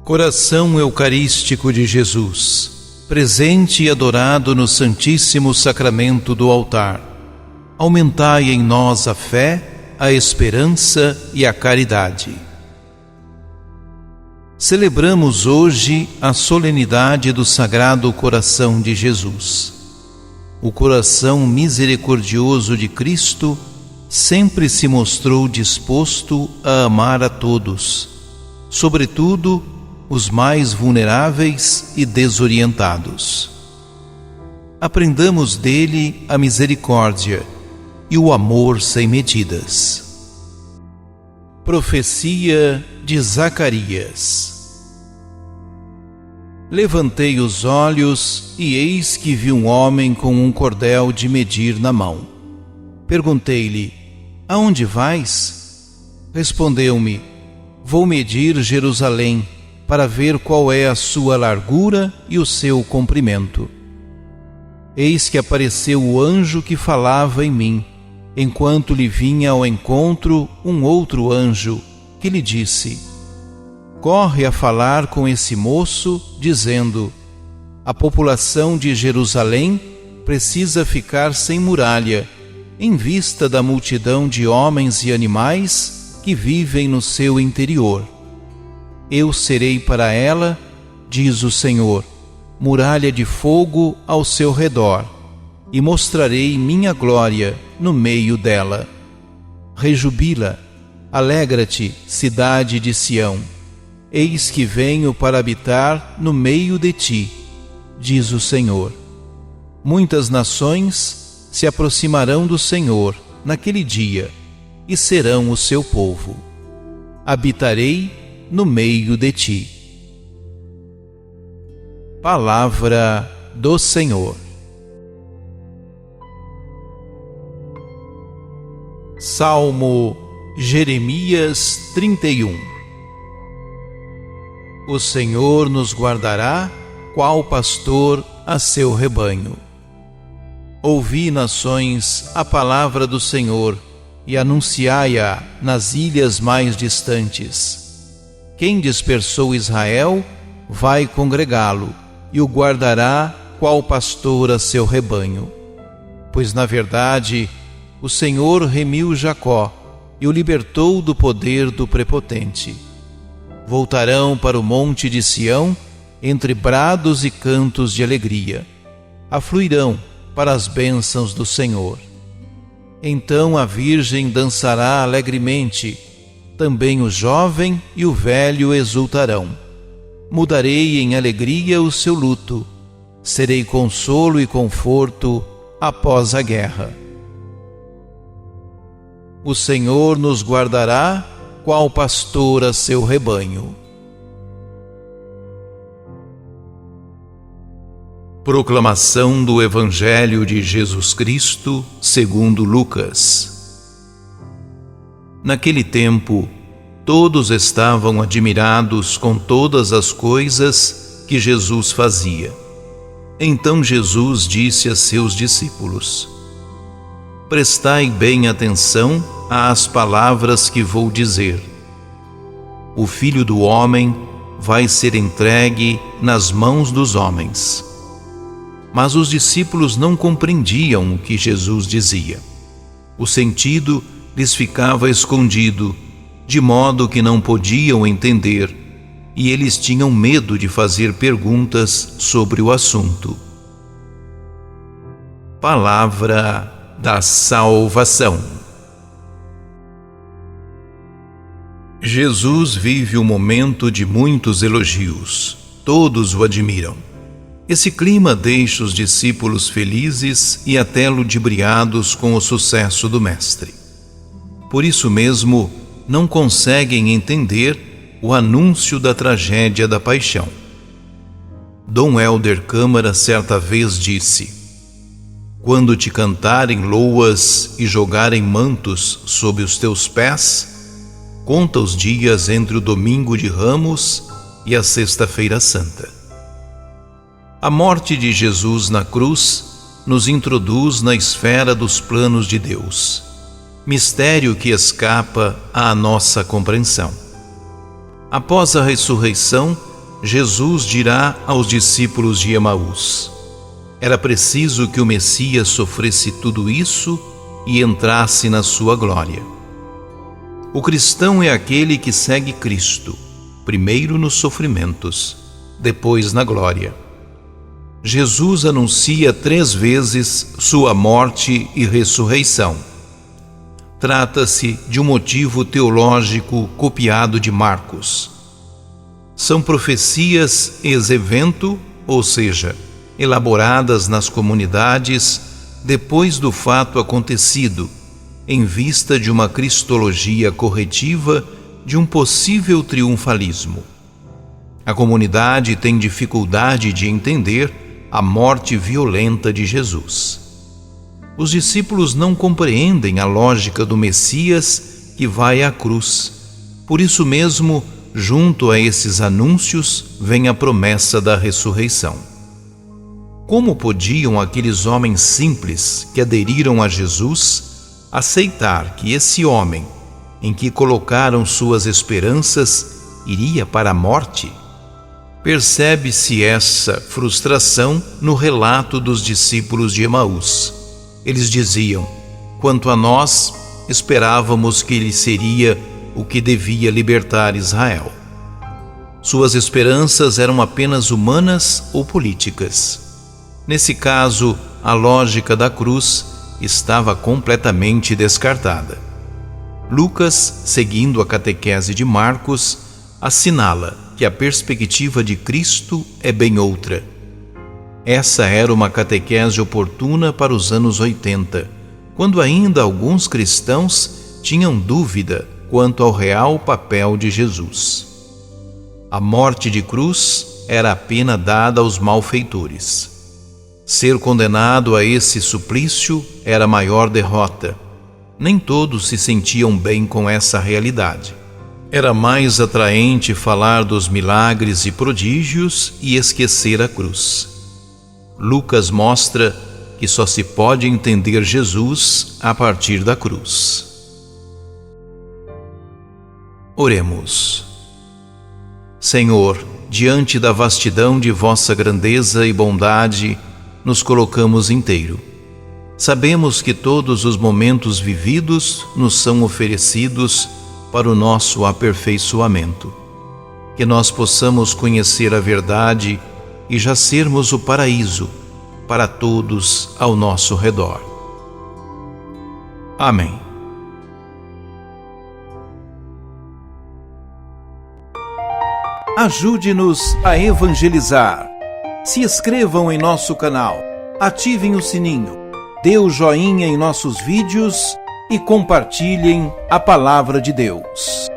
Coração Eucarístico de Jesus, presente e adorado no Santíssimo Sacramento do altar, aumentai em nós a fé, a esperança e a caridade. Celebramos hoje a solenidade do Sagrado Coração de Jesus. O coração misericordioso de Cristo sempre se mostrou disposto a amar a todos, sobretudo os mais vulneráveis e desorientados. Aprendamos dele a misericórdia e o amor sem medidas. Profecia de Zacarias. Levantei os olhos e eis que vi um homem com um cordel de medir na mão. Perguntei-lhe: aonde vais? Respondeu-me: vou medir Jerusalém, para ver qual é a sua largura e o seu comprimento. Eis que apareceu o anjo que falava em mim, enquanto lhe vinha ao encontro um outro anjo, que lhe disse: corre a falar com esse moço, dizendo: a população de Jerusalém precisa ficar sem muralha, em vista da multidão de homens e animais que vivem no seu interior. Eu serei para ela, diz o Senhor, muralha de fogo ao seu redor, e mostrarei minha glória no meio dela. Rejubila, alegra-te, cidade de Sião. Eis que venho para habitar no meio de ti, diz o Senhor. Muitas nações se aproximarão do Senhor naquele dia e serão o seu povo. Habitarei no meio de ti. Palavra do Senhor. Salmo Jeremias 31. O Senhor nos guardará, qual pastor a seu rebanho. Ouvi, nações, a palavra do Senhor, e anunciai-a nas ilhas mais distantes. Quem dispersou Israel vai congregá-lo, e o guardará, qual pastor a seu rebanho. Pois, na verdade, o Senhor remiu Jacó e o libertou do poder do prepotente. Voltarão para o monte de Sião, entre brados e cantos de alegria. Afluirão para as bênçãos do Senhor. Então a Virgem dançará alegremente, também o jovem e o velho exultarão. Mudarei em alegria o seu luto, serei consolo e conforto após a guerra. O Senhor nos guardará, qual pastor a seu rebanho. Proclamação do Evangelho de Jesus Cristo segundo Lucas. Naquele tempo, todos estavam admirados com todas as coisas que Jesus fazia. Então Jesus disse a seus discípulos: prestai bem atenção às palavras que vou dizer. O Filho do Homem vai ser entregue nas mãos dos homens. Mas os discípulos não compreendiam o que Jesus dizia. O sentido lhes ficava escondido, de modo que não podiam entender, e eles tinham medo de fazer perguntas sobre o assunto. Palavra da salvação. Jesus vive um momento de muitos elogios. Todos o admiram. Esse clima deixa os discípulos felizes e até ludibriados com o sucesso do Mestre. Por isso mesmo, não conseguem entender o anúncio da tragédia da paixão. Dom Helder Câmara certa vez disse: quando te cantarem loas e jogarem mantos sob os teus pés, conta os dias entre o domingo de Ramos e a Sexta-feira Santa. A morte de Jesus na cruz nos introduz na esfera dos planos de Deus, mistério que escapa à nossa compreensão. Após a ressurreição, Jesus dirá aos discípulos de Emaús: era preciso que o Messias sofresse tudo isso e entrasse na sua glória. O cristão é aquele que segue Cristo, primeiro nos sofrimentos, depois na glória. Jesus anuncia 3 vezes sua morte e ressurreição. Trata-se de um motivo teológico copiado de Marcos. São profecias ex-evento, ou seja, elaboradas nas comunidades depois do fato acontecido, em vista de uma cristologia corretiva de um possível triunfalismo. A comunidade tem dificuldade de entender a morte violenta de Jesus. Os discípulos não compreendem a lógica do Messias que vai à cruz. Por isso mesmo, junto a esses anúncios, vem a promessa da ressurreição. Como podiam aqueles homens simples que aderiram a Jesus aceitar que esse homem, em que colocaram suas esperanças, iria para a morte? Percebe-se essa frustração no relato dos discípulos de Emaús. Eles diziam: quanto a nós, esperávamos que ele seria o que devia libertar Israel. Suas esperanças eram apenas humanas ou políticas. Nesse caso, a lógica da cruz estava completamente descartada. Lucas, seguindo a catequese de Marcos, assinala que a perspectiva de Cristo é bem outra. Essa era uma catequese oportuna para os anos 80, quando ainda alguns cristãos tinham dúvida quanto ao real papel de Jesus. A morte de cruz era a pena dada aos malfeitores. Ser condenado a esse suplício era a maior derrota. Nem todos se sentiam bem com essa realidade. Era mais atraente falar dos milagres e prodígios e esquecer a cruz. Lucas mostra que só se pode entender Jesus a partir da cruz. Oremos. Senhor, diante da vastidão de vossa grandeza e bondade, nos colocamos inteiro. Sabemos que todos os momentos vividos nos são oferecidos para o nosso aperfeiçoamento. Que nós possamos conhecer a verdade e já sermos o paraíso para todos ao nosso redor. Amém. Ajude-nos a evangelizar. Se inscrevam em nosso canal, ativem o sininho, dê o joinha em nossos vídeos e compartilhem a palavra de Deus.